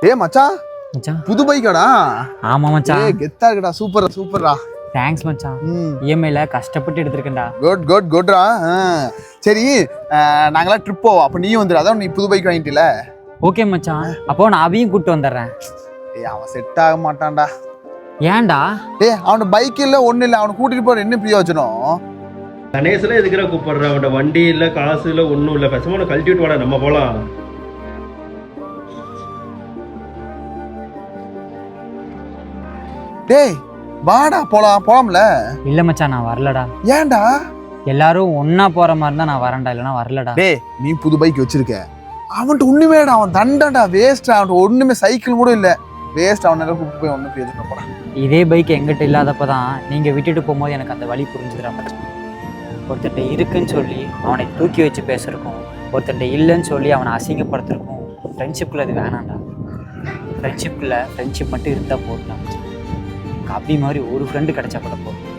ஏ மச்சான், மச்சான் புது பைக்காடா? ஆமா மச்சான். கெத்தா இருக்குடா, சூப்பர் சூப்பர்டா. தேங்க்ஸ் மச்சான். இஎம்ஐல கஷ்டப்பட்டு எடுத்திருக்கேன்டா. Good good குட்ரா. சரி, நாங்களாம் ட்ரிப் போவோம், அப்போ நீயும் வந்துடு. அதான் நீ புது பைக் வாங்கிட்டில. ஓகே மச்சான், அப்போ நான் அபியும் கூப்பிட்டு வந்துடுறேன். ஏய், அவன் செட் ஆக மாட்டான்டா. ஏன்டா? டேய், அவனோட பைக் இல்லை, ஒன்றும் இல்லை, அவனை கூட்டிட்டு போற என்ன பிரயோஜனம்? கணேசல எதுக்குற கூப்பிடுற? அவனோட வண்டி இல்லை, காசு இல்லை, ஒன்றும் இல்லை. பேசாம கழட்டி விட்டு வாடா, நம்ம போகலாம். டேய் வாடா, போலாம்ல. இல்ல மச்சான், நான் வரலடா. ஏன்டா? எல்லாரும் ஒன்னா போற மாதிரி இருந்தா நான் வரேன்டா, இல்லைன்னா வரலடா. டேய், நீ புது பைக் வச்சிருக்க, அவன்கிட்ட ஒண்ணுமேடா, அவன் தண்டடா, வேஸ்ட். அவன்கிட்ட ஒண்ணுமே சைக்கிள் கூட இல்லை, வேஸ்ட். அவனால கூப்பிட்டு போய் ஒன்றும் பிரயோஜனம் போடா. இதே பைக் எங்கிட்ட இல்லாதப்பதான் நீங்க விட்டுட்டு போகும்போது எனக்கு அந்த வழி புரிஞ்சுதுடா மச்சான். ஒருத்தட்ட இருக்குன்னு சொல்லி அவனை தூக்கி வச்சு பேசுறக்கும், ஒருத்தட்ட இல்லைன்னு சொல்லி அவனை அசிங்கப்படுத்துறக்கும் ஃப்ரெண்ட்ஷிப்பில் அது வேணாம்டா. ஃப்ரெண்ட்ஷிப்பில் ஃப்ரெண்ட்ஷிப் மட்டும் இருந்தால் போடலாம். காப்பி மாதிரி ஒரு ஃப்ரெண்டு கிடைச்சா கூட போதும்.